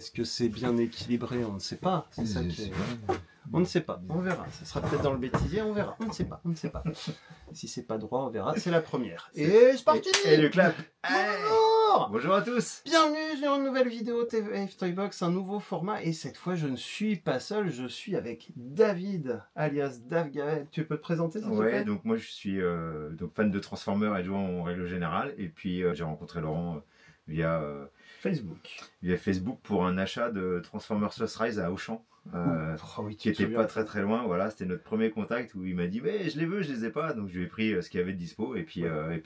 Est-ce que c'est bien équilibré? On ne sait pas. C'est ça qui est... On ne sait pas, on verra. Ça sera peut-être dans le bêtisier, on verra. On ne sait pas, on ne sait pas. Si c'est pas droit, on verra. C'est la première. Et c'est parti! Et le clap! Bonjour! Bonjour à tous! Bienvenue sur une nouvelle vidéo TVF Toybox, un nouveau format. Et cette fois, je ne suis pas seul, je suis avec David, alias Dave Gavel. Tu peux te présenter, s'il te plaît? Ouais, donc moi je suis donc fan de Transformers et de joueurs en règle générale. Et puis j'ai rencontré Laurent via Facebook pour un achat de Transformers Lost Rise à Auchan. Qui était pas très loin, voilà, c'était notre premier contact où il m'a dit mais je les veux, je les ai pas, donc je lui ai pris ce qu'il y avait de dispo et puis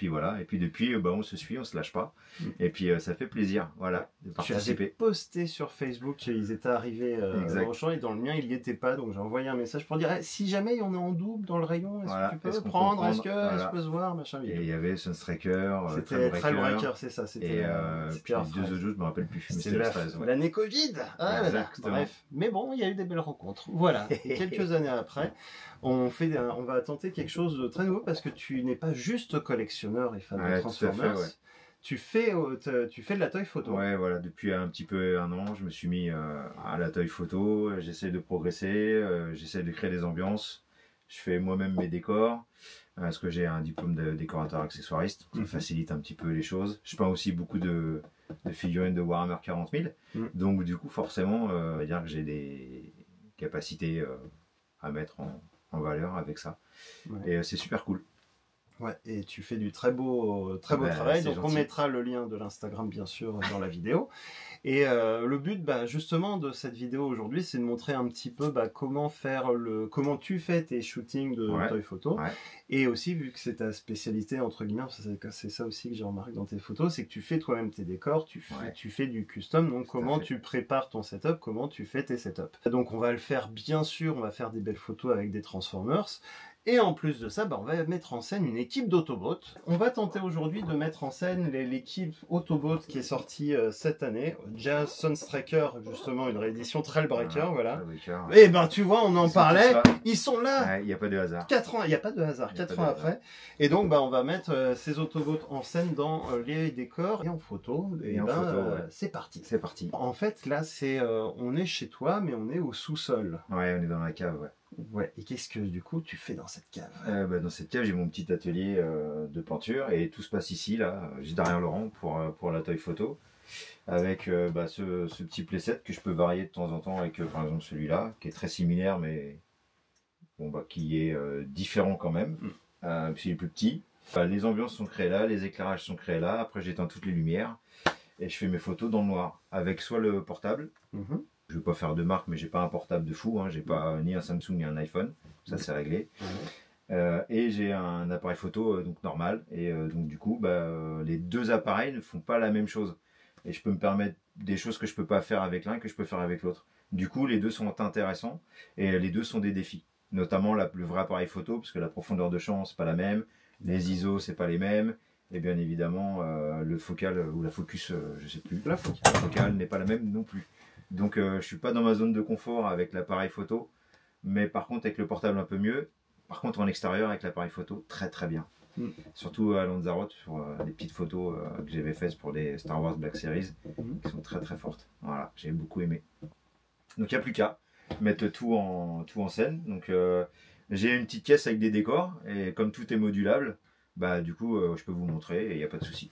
voilà, et puis depuis on se suit, on se lâche pas et puis ça fait plaisir, voilà, de participer. Tu avais posté sur Facebook qu'ils étaient arrivés au champ et dans le mien il y était pas, donc j'ai envoyé un message pour dire si jamais on est en double dans le rayon, est-ce que tu peux prendre, est-ce que je peux se voir, machin. Et il y avait Sunstriker, c'était Trailbreaker, c'est ça, c'était puis les deux autres jeux je me rappelle plus, c'était l'année Covid, bref, mais bon il y a eu des belles rencontres. Voilà, et quelques années après, on va tenter quelque chose de très nouveau parce que tu n'es pas juste collectionneur et fan de Transformers. Tu fais de la toy photo. Ouais, voilà, depuis un petit peu un an, je me suis mis à la toy photo. J'essaie de progresser, j'essaie de créer des ambiances. Je fais moi-même mes décors. Parce que j'ai un diplôme de décorateur accessoiriste, ça facilite un petit peu les choses. Je peins aussi beaucoup de figurines de Warhammer 40 000. Donc du coup, forcément, on va dire que j'ai des capacités à mettre en valeur avec ça. Ouais. Et c'est super cool. Ouais, et tu fais du très beau travail. Donc on mettra le lien de l'Instagram bien sûr dans la vidéo. Et le but justement de cette vidéo aujourd'hui, c'est de montrer un petit peu comment tu fais tes shootings de toy photo. Ouais. Et aussi, vu que c'est ta spécialité entre guillemets, c'est ça aussi que j'ai remarqué dans tes photos, c'est que tu fais toi-même tes décors, tu fais du custom. Donc comment tu prépares ton setup, comment tu fais tes setups. Donc on va le faire bien sûr, on va faire des belles photos avec des Transformers. Et en plus de ça, on va mettre en scène une équipe d'Autobots. On va tenter aujourd'hui de mettre en scène l'équipe Autobot qui est sortie cette année. Déjà Sunstriker, justement, une réédition Trailbreaker, voilà. Et tu vois, on en parlait, ils sont là. Il n'y a pas de hasard. 4 ans, il n'y a pas de hasard, 4 ans après. Et donc, on va mettre ces Autobots en scène dans les décors et en photo. Et c'est parti. C'est parti. En fait, là, on est chez toi, mais on est au sous-sol. Ouais, on est dans la cave, ouais. Ouais, et qu'est-ce que du coup tu fais dans cette cave? Dans cette cave, j'ai mon petit atelier de peinture et tout se passe ici, là, juste derrière Laurent pour la toy photo. Avec ce petit playset que je peux varier de temps en temps avec par exemple celui-là, qui est très similaire mais qui est différent quand même, puisqu'il est plus petit. Les ambiances sont créées là, les éclairages sont créés là, après j'éteins toutes les lumières et je fais mes photos dans le noir avec soit le portable. Je ne veux pas faire de marque, mais j'ai pas un portable de fou, j'ai pas ni un Samsung ni un iPhone, ça c'est réglé. Et j'ai un appareil photo donc normal, et donc du coup les deux appareils ne font pas la même chose. Et je peux me permettre des choses que je peux pas faire avec l'un que je peux faire avec l'autre. Du coup les deux sont intéressants et les deux sont des défis. Notamment le vrai appareil photo, parce que la profondeur de champ c'est pas la même, les ISO c'est pas les mêmes. Et bien évidemment, le focal ou la focus, je sais plus, la focale n'est pas la même non plus. Donc je suis pas dans ma zone de confort avec l'appareil photo, mais par contre avec le portable un peu mieux. Par contre en extérieur avec l'appareil photo très bien. Surtout à Lanzarote sur des petites photos que j'avais faites pour les Star Wars Black Series qui sont très fortes. Voilà, j'ai beaucoup aimé. Donc il n'y a plus qu'à mettre tout en scène. Donc j'ai une petite caisse avec des décors et comme tout est modulable, du coup je peux vous montrer et il n'y a pas de souci.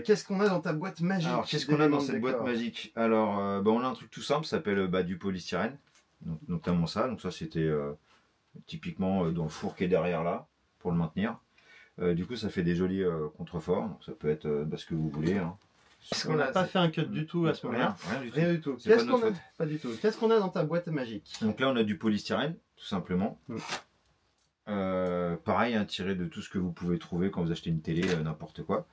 Qu'est-ce qu'on a dans ta boîte magique? Alors qu'est-ce qu'on a dans cette boîte magique? Alors on a un truc tout simple, ça s'appelle du polystyrène, donc, notamment ça. Donc ça c'était typiquement dans le four qui est derrière là pour le maintenir. Du coup ça fait des jolis contreforts, donc ça peut être ce que vous voulez. Est-ce qu'on n'a pas fait un cut du tout à ce moment-là? Rien du tout. Pas du tout. Qu'est-ce qu'on a dans ta boîte magique? Donc là on a du polystyrène tout simplement. Pareil, tiré de tout ce que vous pouvez trouver quand vous achetez une télé, n'importe quoi.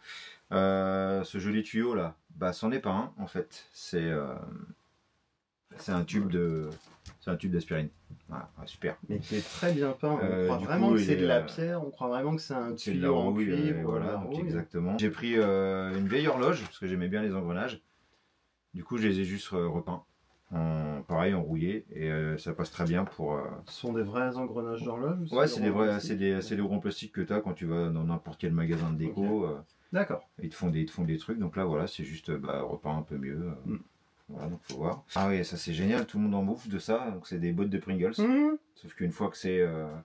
Ce joli tuyau là, c'en est pas un en fait. C'est un tube d'aspirine. Voilà, super. Mais qui est très bien peint. On croit vraiment que c'est de la pierre. On croit vraiment que c'est un tuyau en cuivre. Voilà, donc exactement. J'ai pris une vieille horloge parce que j'aimais bien les engrenages. Du coup, je les ai juste repeints. Pareil en rouillé et ça passe très bien pour. Ce sont des vrais engrenages d'horloge? Ouais, c'est des roues en plastique que tu as quand tu vas dans n'importe quel magasin de déco. D'accord. Ils te font des trucs, donc là voilà, c'est juste repeint un peu mieux. Voilà, donc faut voir. Ah oui, ça c'est génial, tout le monde en bouffe de ça. Donc c'est des bottes de Pringles. Sauf qu'une fois que c'est un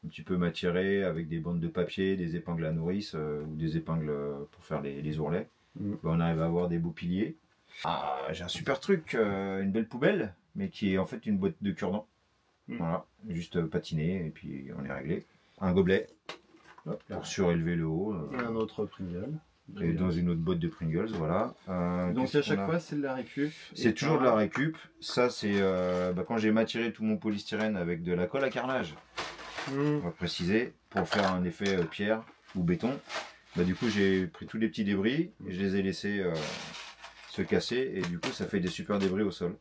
petit peu mâtiré avec des bandes de papier, des épingles à nourrice ou des épingles pour faire les ourlets, ben, on arrive à avoir des beaux piliers. Ah, j'ai un super truc, une belle poubelle, mais qui est en fait une boîte de cure-dents. Voilà, juste patiner et puis on est réglé. Un gobelet pour surélever le haut. Et un autre Pringle. Et dans une autre boîte de Pringles, voilà. Donc à chaque fois, c'est de la récup. C'est toujours de la récup. Ça, c'est quand j'ai matiré tout mon polystyrène avec de la colle à carrelage. On va préciser, pour faire un effet pierre ou béton. Bah, du coup, j'ai pris tous les petits débris et je les ai laissés se casser. Et du coup, ça fait des super débris au sol.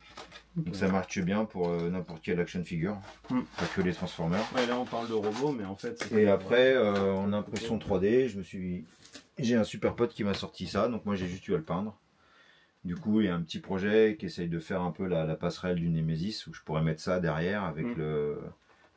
Donc ça marche bien pour n'importe quelle action figure, pas que les Transformers. Ouais, là, on parle de robots, mais en fait... Et après, en impression 3D, j'ai un super pote qui m'a sorti ça, donc moi j'ai juste eu à le peindre. Du coup, il y a un petit projet qui essaye de faire un peu la passerelle du Nemesis, où je pourrais mettre ça derrière avec le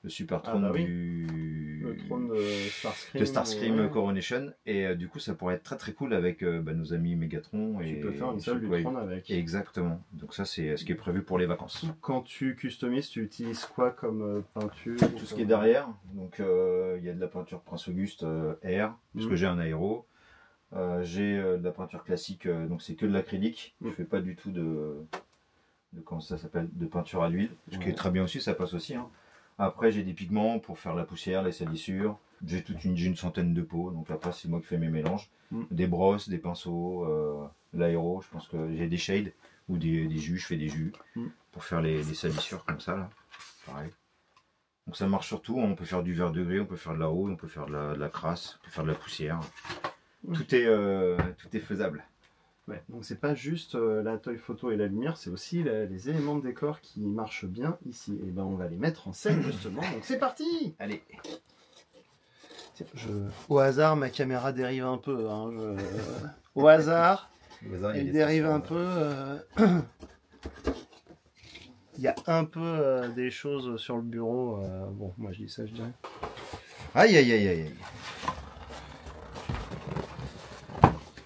super trône le trône de Starscream Coronation. Et du coup, ça pourrait être très très cool avec nos amis Megatron. Tu peux faire une salle du trône avec. Exactement. Donc ça, c'est ce qui est prévu pour les vacances. Quand tu customises, tu utilises quoi comme peinture? Tout ce qui est derrière. Donc il y a de la peinture Prince Auguste Air, puisque j'ai un aéro. J'ai de la peinture classique, donc c'est que de l'acrylique. Je fais pas du tout de comment ça s'appelle, de peinture à l'huile, ce qui est très bien aussi, ça passe aussi. Après, j'ai des pigments pour faire la poussière, les salissures. J'ai une centaine de pots, donc après c'est moi qui fais mes mélanges. Des brosses, des pinceaux, l'aéro. Je pense que j'ai des shades ou des jus. Je fais des jus pour faire les salissures comme ça là. Pareil. Donc ça marche sur tout. On peut faire du vert de gris, on peut faire de la rose, on peut faire de la crasse, on peut faire de la poussière. Tout est faisable. Ouais, donc c'est pas juste la toy photo et la lumière, c'est aussi les éléments de décor qui marchent bien ici. Et ben on va les mettre en scène justement. Donc c'est parti. Allez. Au hasard, ma caméra dérive un peu. Au hasard, elle dérive un peu. Il y a un peu des choses sur le bureau. Bon, moi je dis ça, je dirais. Aïe aïe aïe aïe.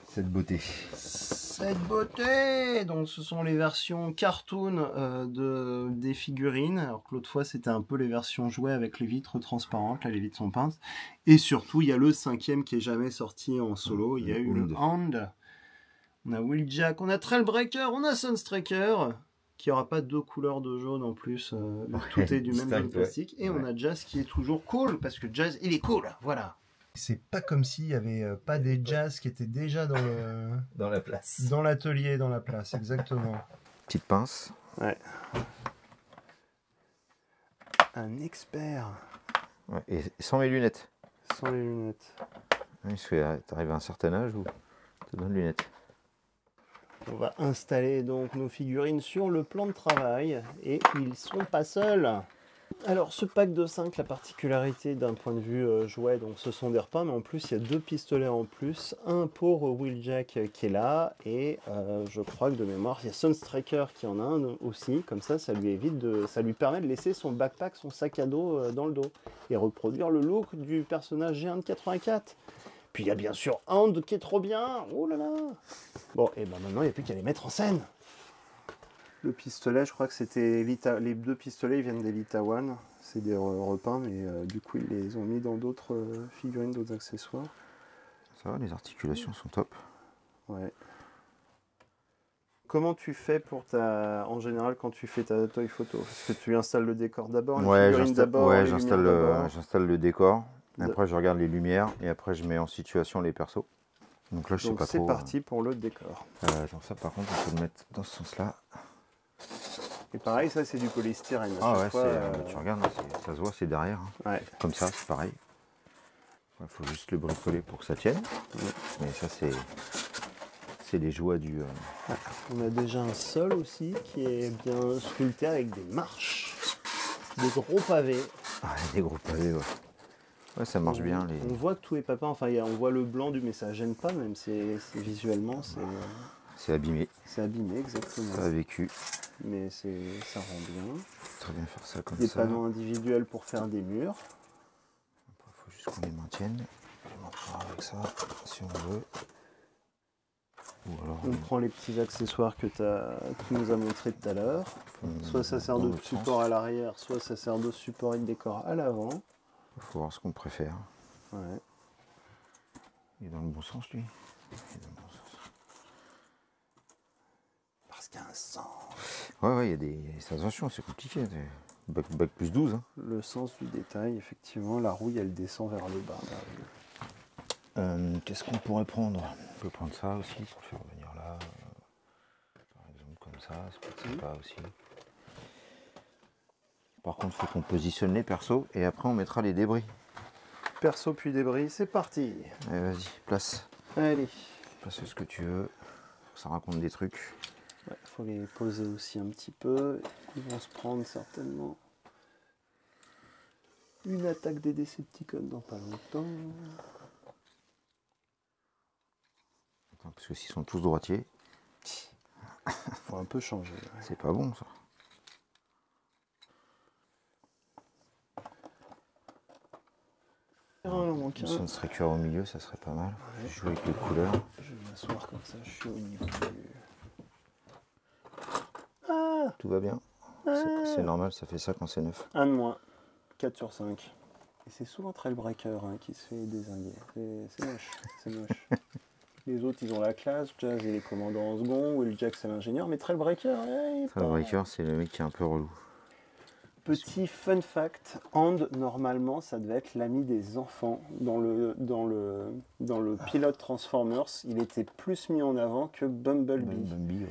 Cette beauté. Cette beauté. Donc ce sont les versions cartoon des figurines. Alors que l'autre fois c'était un peu les versions jouets avec les vitres transparentes. Là les vitres sont peintes. Et surtout il y a le 5e qui est jamais sorti en solo. Il y a eu le Hand. On a Wheeljack, on a Trailbreaker, on a Sunstriker. Qui n'aura pas deux couleurs de jaune en plus. Tout est du même jaune plastique. Et on a Jazz qui est toujours cool. Parce que Jazz il est cool. Voilà. C'est pas comme s'il y avait pas des Jazz qui étaient déjà dans la place. Dans l'atelier, dans la place, exactement. Petite pince. Ouais. Un expert. Ouais, et sans mes lunettes. Sans les lunettes. Parce que t'arrives à un certain âge où tu te donnes lunettes. On va installer donc nos figurines sur le plan de travail. Et ils sont pas seuls. Alors ce pack de 5, la particularité d'un point de vue jouet, donc ce sont des repas, mais en plus il y a 2 pistolets en plus, un pour Wheeljack qui est là, et je crois que de mémoire il y a Sunstriker qui en a un aussi, comme ça ça lui permet de laisser son backpack, son sac à dos dans le dos, et reproduire le look du personnage géant de 84. Puis il y a bien sûr Hand qui est trop bien, oh là là. Bon, et ben maintenant il n'y a plus qu'à les mettre en scène. Le pistolet, je crois que c'était les 2 pistolets, ils viennent d'Elita One. C'est des repeints, mais du coup, ils les ont mis dans d'autres figurines, d'autres accessoires. Ça va, les articulations sont top. Ouais. Comment tu fais en général, quand tu fais ta toy photo? Est-ce que tu installes le décor d'abord? Ouais, j'installe le décor. Après, je regarde les lumières et après, je mets en situation les persos. Donc là, je sais pas trop. C'est parti pour le décor. Genre ça, par contre, on peut le mettre dans ce sens-là. Et pareil, ça c'est du polystyrène. Ah ouais, tu regardes, ça se voit, c'est derrière. Ouais. Comme ça, c'est pareil. Il faut juste le bricoler pour que ça tienne. Mais ça, c'est les joies du... On a déjà un sol aussi qui est bien sculpté avec des marches, des gros pavés. Ah, des gros pavés, ouais. Ouais, ça marche bien. On voit que tout est papa. Enfin, on voit le blanc mais ça gêne pas, même. Visuellement, c'est abîmé. C'est abîmé, exactement. Ça a vécu. Mais ça rend bien. Très bien faire ça comme ça. Des panneaux individuels pour faire des murs. Il faut juste qu'on les maintienne. On en fera avec ça, si on veut. Alors, on prend les petits accessoires que tu nous as montré tout à l'heure. Soit ça sert de support à l'arrière, soit ça sert de support et de décor à l'avant. Il faut voir ce qu'on préfère. Ouais. Il est dans le bon sens, lui. Il est dans le bon sens. Parce qu'il y a un sens. Ouais, il y a des... Attention, c'est compliqué. Bac plus 12. Hein. Le sens du détail, effectivement, la rouille, elle descend vers le bas. Qu'est-ce qu'on pourrait prendre? On peut prendre ça aussi pour le faire venir là. Par exemple, comme ça, c'est peut-être sympa aussi. Par contre, il faut qu'on positionne les persos et après on mettra les débris. Perso puis débris, c'est parti. Allez, vas-y, place. Allez. Place ce que tu veux. Ça raconte des trucs. Ouais, faut les poser aussi un petit peu. Ils vont se prendre certainement une attaque des Decepticons dans pas longtemps. Attends, parce que s'ils sont tous droitiers, faut un peu changer. Ouais. C'est pas bon ça. Ça ne serait cuir au milieu, ça serait pas mal. Ouais. Jouer avec les couleurs. Je vais m'asseoir comme ça, je suis au niveau du... Tout va bien. C'est normal, ça fait ça quand c'est neuf. 1 de moins. 4 sur 5. Et c'est souvent Trailbreaker qui se fait désinguer. C'est moche, c'est moche. Les autres, ils ont la classe. Jazz, il est commandant en second. Will Jack, c'est l'ingénieur. Mais Trailbreaker, Trailbreaker, c'est le mec qui est un peu relou. Petit fun fact, And, normalement, ça devait être l'ami des enfants. Dans le pilote Transformers, il était plus mis en avant que Bumblebee. Ouais.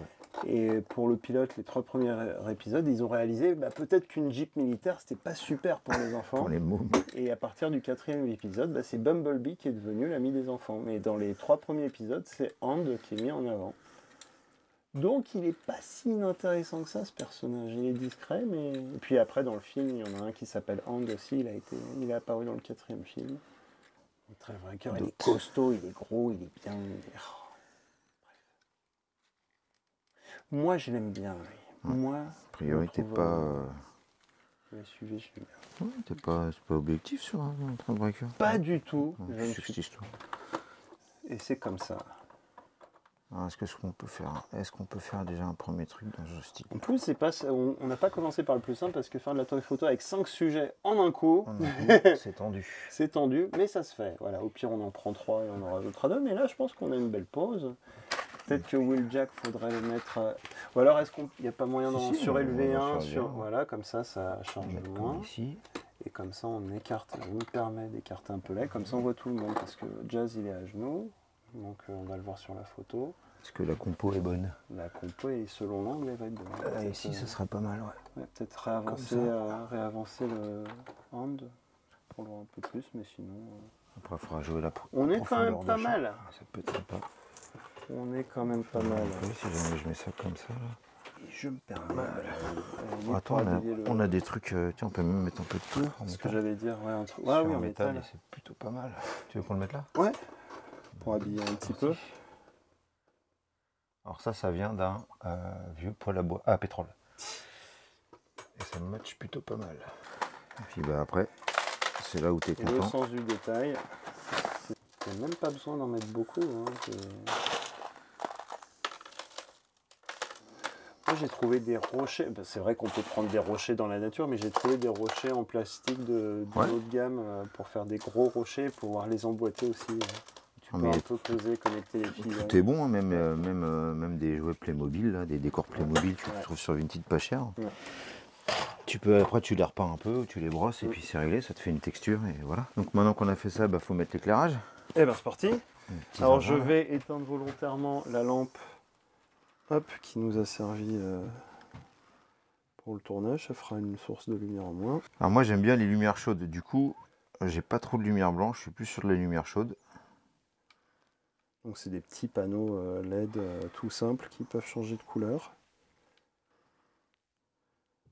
Et pour le pilote, les 3 premiers épisodes, ils ont réalisé peut-être qu'une Jeep militaire, c'était pas super pour les enfants. Pour les mômes. Et à partir du 4e épisode, c'est Bumblebee qui est devenu l'ami des enfants. Mais dans les 3 premiers épisodes, c'est And qui est mis en avant. Donc il est pas si inintéressant que ça, ce personnage. Il est discret, mais... Et puis après, dans le film, il y en a un qui s'appelle And aussi. Il est apparu dans le 4e film. Très vrai cœur, il est costaud, il est gros, il est bien... Moi, je l'aime bien, lui. Ouais. Moi, a priori, t'es pas... Je l'ai suivi, je l'aime bien. Ouais, t'es pas objectif sur un Trailbreaker. Pas du tout. Ouais, je suis... Et c'est comme ça. Est-ce qu'on peut faire déjà un premier truc dans ce style? En plus, on n'a pas commencé par le plus simple parce que faire de la toy photo avec 5 sujets en un coup, c'est tendu. C'est tendu, mais ça se fait. Voilà, au pire, on en prend 3 et on en rajoutera 2. Mais là, je pense qu'on a une belle pause. Peut-être que Will Jack, faudrait le mettre. Ou alors, est-ce qu'il n'y a pas moyen d'en surélever un Voilà, comme ça charge moins. Ici. Et comme ça, on écarte. Ça nous permet d'écarter un peu là. Comme ça, on voit tout le monde parce que Jazz, il est à genoux. Donc, on va le voir sur la photo. Est-ce que la compo est bonne? La compo, est, selon l'angle, elle va être bonne. Ici, ça sera pas mal, ouais. Peut-être réavancer le hand pour le voir un peu plus, mais sinon... Après, il faudra jouer la On est quand même pas mal. Ça peut être sympa. On est quand même pas mal. Oui, si jamais je mets ça comme ça, là. Et je me permets... Attends, on a des trucs... tiens, on peut même mettre un peu de tout. Ce que j'allais dire, ouais, un truc... oui, en métal. C'est plutôt pas mal. Tu veux qu'on le mette là? Ouais. Pour habiller un petit peu. Alors ça vient d'un vieux poêle à bois, pétrole. Et ça match plutôt pas mal. Et puis après, c'est là où tu es content. Le sens du détail. Il n'y a même pas besoin d'en mettre beaucoup. Moi, j'ai trouvé des rochers. C'est vrai qu'on peut prendre des rochers dans la nature, mais j'ai trouvé des rochers en plastique de haut de gamme pour faire des gros rochers, pour pouvoir les emboîter aussi. Tu peux un peu poser, connecter les fils. Tout est bon, hein, même des jouets Playmobil, là, des décors Playmobil, tu les trouves sur Vinted pas cher. Ouais. Après tu les repeins un peu, tu les brosses et puis c'est réglé, ça te fait une texture et voilà. Donc maintenant qu'on a fait ça, faut mettre l'éclairage. Et c'est parti. Alors je vais éteindre volontairement la lampe qui nous a servi pour le tournage, ça fera une source de lumière en moins. Alors moi j'aime bien les lumières chaudes, du coup j'ai pas trop de lumière blanche, je suis plus sur de la lumière chaude. Donc c'est des petits panneaux LED tout simples qui peuvent changer de couleur.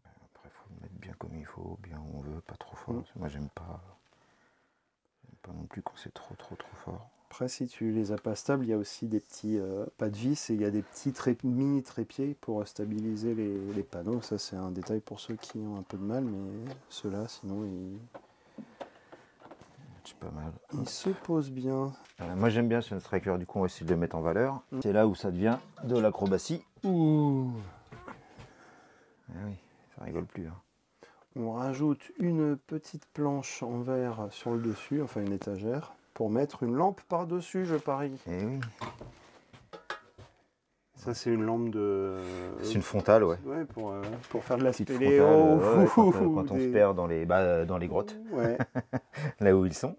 Après il faut le mettre bien comme il faut, bien où on veut, pas trop fort. Moi j'aime pas non plus quand c'est trop fort. Après si tu les as pas stables, il y a aussi des petits pas de vis et il y a des petits mini trépieds pour stabiliser les panneaux. Ça c'est un détail pour ceux qui ont un peu de mal, mais ceux-là sinon ils... C'est pas mal. Il se pose bien. Moi j'aime bien ce striker, du coup on va essayer de le mettre en valeur. C'est là où ça devient de l'acrobatie. Ouh. Oui, ça rigole plus. Hein. On rajoute une petite planche en verre sur le dessus, enfin une étagère, pour mettre une lampe par-dessus, je parie. Et oui. Ça c'est une lampe de... C'est une frontale, ouais. Ouais, pour faire de la Petite spéléo. frontale, quand on se perd dans les grottes, Ouais. là où ils sont.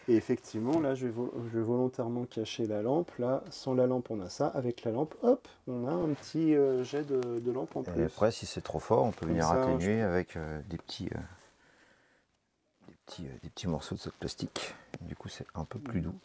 Et effectivement, là, je vais volontairement cacher la lampe. Là, sans la lampe, on a ça. Avec la lampe, hop, on a un petit jet de lampe en plus. Et après, si c'est trop fort, on peut venir atténuer avec des petits morceaux de ce plastique. Du coup, c'est un peu plus doux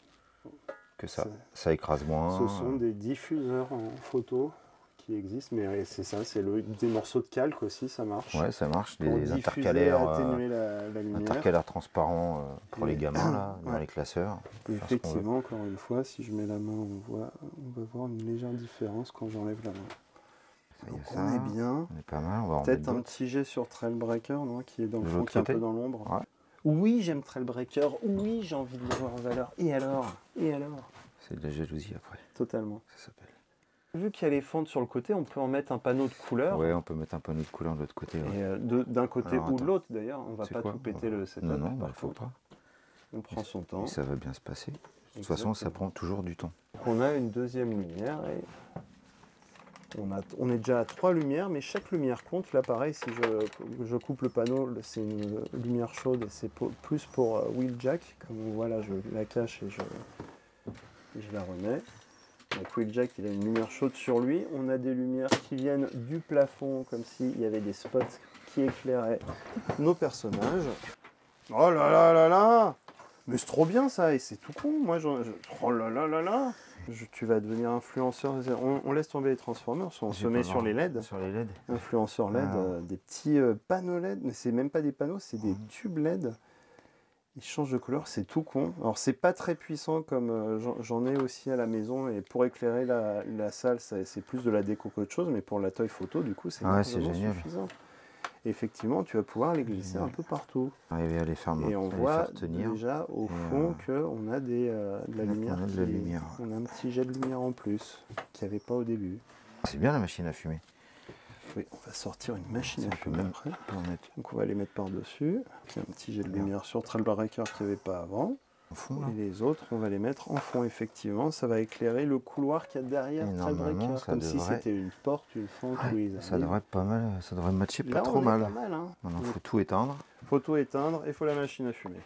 que ça. Ça écrase moins. Ce sont des diffuseurs en photo qui existent, mais c'est ça, c'est des morceaux de calque aussi, ça marche. Ouais, ça marche. Des intercalaires, intercalaires, la lumière. intercalaires transparents pour les gamins, là, dans les classeurs. Et effectivement, encore une fois, si je mets la main, on va voir une légère différence quand j'enlève la main. Donc on est bien. On est pas mal. On va peut-être un petit jet sur Trailbreaker, non, qui est dans le fond, qui est un peu dans l'ombre. Ouais. Oui, j'aime Trailbreaker. Oui, j'ai envie de le voir en valeur. Et alors? C'est de la jalousie après. Totalement. Ça s'appelle. Vu qu'il y a les fentes sur le côté, on peut en mettre un panneau de couleur. Ouais, on peut mettre un panneau de couleur de l'autre côté. Ouais. Et d'un côté ou de l'autre d'ailleurs, on va pas tout péter le setup. Non, il ne faut pas. On prend son temps. Et ça va bien se passer. De toute façon, ça prend toujours du temps. On a une deuxième lumière et on est déjà à 3 lumières, mais chaque lumière compte. Là, pareil, si je coupe le panneau, c'est une lumière chaude et c'est plus pour Wheeljack. Comme on voit là, je la cache et je la remets. Donc Wheeljack, il a une lumière chaude sur lui. On a des lumières qui viennent du plafond, comme s'il y avait des spots qui éclairaient nos personnages. Oh là là là là! Mais c'est trop bien ça, et c'est tout con. Moi, oh là là là là! Tu vas devenir influenceur. On laisse tomber les Transformers, on se met sur les LED. Sur les LED. Influenceur LED, des petits panneaux LED, mais c'est même pas des panneaux, c'est des tubes LED. Ils changent de couleur, c'est tout con. Alors c'est pas très puissant comme j'en ai aussi à la maison, et pour éclairer la salle, c'est plus de la déco qu'autre chose, mais pour la toy photo, du coup, c'est génial. suffisant. Et effectivement, tu vas pouvoir les glisser un peu partout. Arriver à les faire et on voit déjà au fond qu'on a de la lumière. On a un petit jet de lumière en plus, qu'il n'y avait pas au début. C'est bien la machine à fumer. Oui, on va sortir une machine à fumer après. Donc on va les mettre par-dessus. Il y a un petit jet de lumière sur Trailbreaker qu'il n'y avait pas avant. Fond, et les autres, on va les mettre en fond, effectivement. Ça va éclairer le couloir qu'il y a derrière Trailbreaker, comme si c'était une porte, une fente. Ça devrait être pas mal, ça devrait matcher pas trop mal. Pas mal hein. Maintenant, il faut tout éteindre. Faut tout éteindre et il faut la machine à fumer.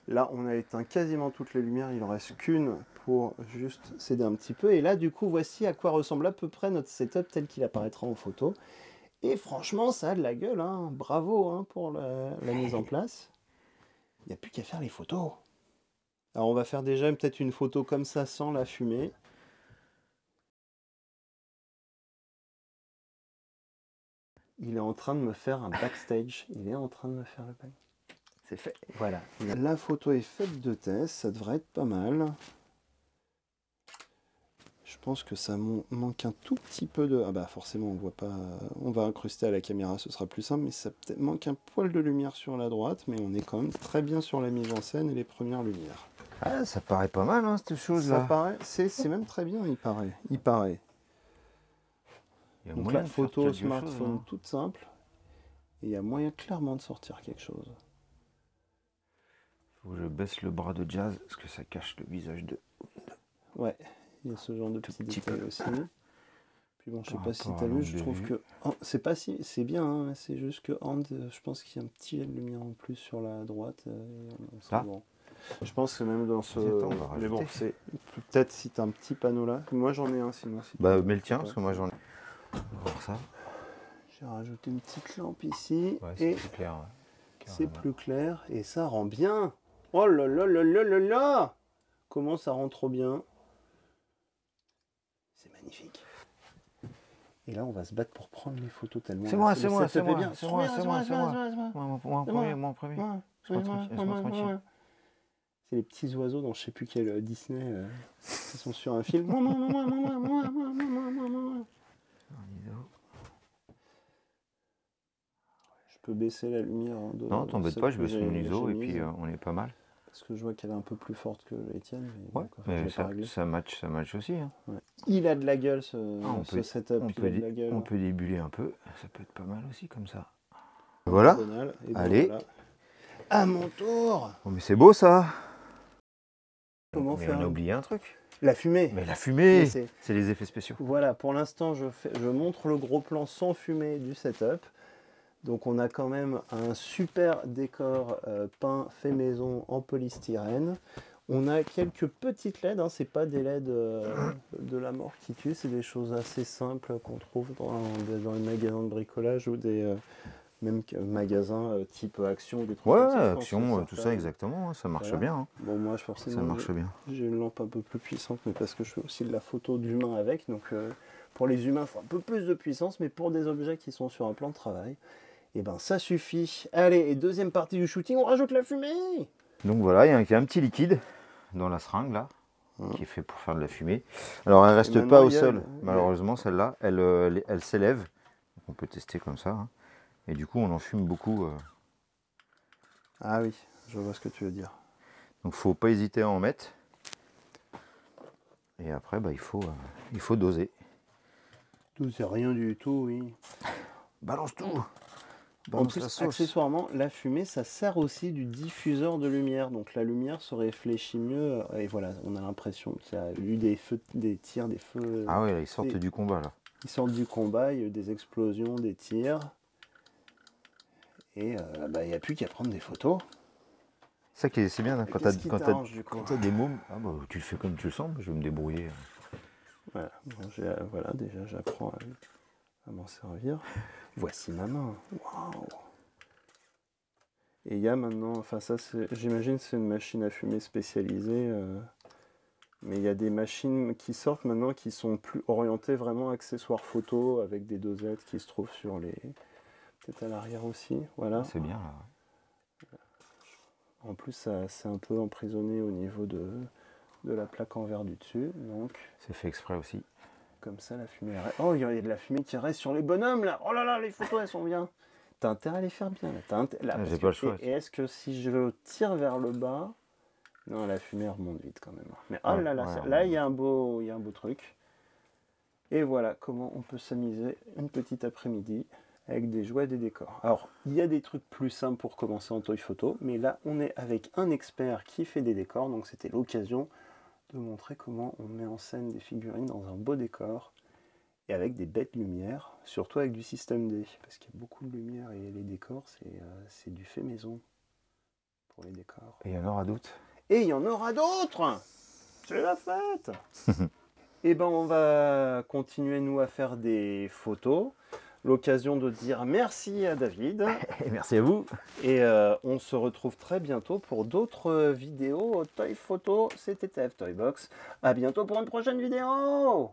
Là, on a éteint quasiment toutes les lumières. Il en reste qu'une pour juste s'aider un petit peu. Et là, du coup, voici à quoi ressemble à peu près notre setup tel qu'il apparaîtra en photo. Et franchement, ça a de la gueule. Hein. Bravo hein, pour la mise en place. Il n'y a plus qu'à faire les photos. Alors, on va faire déjà peut-être une photo comme ça sans la fumée. Il est en train de me faire un backstage. Il est en train de me faire le backstage. C'est fait. Voilà. La photo est faite de test. Ça devrait être pas mal. Je pense que ça manque un tout petit peu de... Ah bah forcément on voit pas... On va incruster à la caméra, ce sera plus simple, mais ça peut-être manque un poil de lumière sur la droite, mais on est quand même très bien sur la mise en scène et les premières lumières. Ah, ça paraît pas mal hein, cette chose-là. Ça paraît... C'est même très bien, il paraît. Donc la photo smartphone toute simple, et il y a moyen clairement de sortir quelque chose. Faut que je baisse le bras de Jazz, parce que ça cache le visage de... Ouais. Il y a ce genre de petits détails aussi. Puis bon, je sais pas si tu as vu, je trouve que... Oh, c'est pas si... C'est bien, hein, c'est juste que je pense qu'il y a un petit jet de lumière en plus sur la droite. Bon. Je pense que même dans ce... Mais bon, c'est... Peut-être si tu as un petit panneau là. Moi, j'en ai un, sinon... Si bah, mais le tien, parce que moi, j'en ai... On va voir ça. J'ai rajouté une petite lampe ici. Ouais, c'est plus clair. Ouais. C'est plus clair. Et ça rend bien. Oh là là là là là là! Comment ça rend trop bien. Magnifique. Et là, on va se battre pour prendre les photos tellement... C'est moi. Moi en premier. C'est les petits oiseaux dans je sais plus quel Disney qui sont sur un film. Je peux baisser la lumière. Non, t'embête pas, je baisse mon ISO et puis on est pas mal. Parce que je vois qu'elle est un peu plus forte que Etienne. Ouais, mais ça match aussi. Hein. Ouais. Il a de la gueule ce setup. On peut débuler un peu. Ça peut être pas mal aussi comme ça. Voilà. Allez. Voilà. À mon tour. Oh, mais c'est beau ça. Comment faire? On a oublié un truc. La fumée. Mais la fumée, c'est les effets spéciaux. Voilà, pour l'instant, je montre le gros plan sans fumée du setup. Donc on a quand même un super décor peint fait maison en polystyrène. On a quelques petites LED, hein, c'est pas des LED de la mort qui tue, c'est des choses assez simples qu'on trouve dans les magasins de bricolage ou des même magasins type Action ou des trucs comme ça. Action, tout ça exactement, ça marche bien. Hein. Bon, moi forcément, ça marche bien. J'ai une lampe un peu plus puissante, mais parce que je fais aussi de la photo d'humains avec, donc pour les humains, il faut un peu plus de puissance, mais pour des objets qui sont sur un plan de travail, et ben ça suffit. Allez, et deuxième partie du shooting, on rajoute la fumée. Donc voilà, il y a un petit liquide dans la seringue là, qui est fait pour faire de la fumée. Alors elle reste pas au sol, malheureusement celle-là, elle s'élève. On peut tester comme ça. Hein. Et du coup on en fume beaucoup. Ah oui, je vois ce que tu veux dire. Donc faut pas hésiter à en mettre. Et après il faut doser. Doser rien du tout, oui. Balance tout. En plus, accessoirement, la fumée, ça sert aussi du diffuseur de lumière. Donc la lumière se réfléchit mieux. Et voilà, on a l'impression qu'il y a eu des tirs, des feux. Ah oui, là, ils sortent du combat là. Ils sortent du combat, il y a eu des explosions, des tirs. Et il n'y a plus qu'à prendre des photos. C'est ça qui c'est bien, hein, quand tu as des mômes, tu le fais comme tu le sens, je vais me débrouiller. Voilà, voilà déjà j'apprends à m'en servir. Voici ma main. Waouh! Et il y a maintenant, enfin ça j'imagine c'est une machine à fumer spécialisée, mais il y a des machines qui sortent maintenant qui sont plus orientées vraiment accessoires photo avec des dosettes qui se trouvent sur les, peut-être à l'arrière aussi, voilà. C'est bien là. En plus c'est un peu emprisonné au niveau de la plaque en verre du dessus, donc. C'est fait exprès aussi. Comme ça, la fumée reste. Oh, il y a de la fumée qui reste sur les bonhommes, là. Oh là là, les photos, elles sont bien. T'as intérêt à les faire bien, là. J'ai pas le choix. Et est-ce que si je tire vers le bas... Non, la fumée remonte vite, quand même. Mais oh là là, là, il y a un beau truc. Et voilà comment on peut s'amuser une petite après-midi avec des jouets et des décors. Alors, il y a des trucs plus simples pour commencer en toy photo, mais là, on est avec un expert qui fait des décors, donc c'était l'occasion de montrer comment on met en scène des figurines dans un beau décor et avec des bêtes lumières, surtout avec du système D, parce qu'il y a beaucoup de lumière et les décors, c'est du fait maison pour les décors. Et il y en aura d'autres. Et il y en aura d'autres. C'est la fête. Et ben on va continuer nous à faire des photos. L'occasion de dire merci à David. Et merci à vous. Et on se retrouve très bientôt pour d'autres vidéos Toy Photo. C'était TF Toybox. À bientôt pour une prochaine vidéo.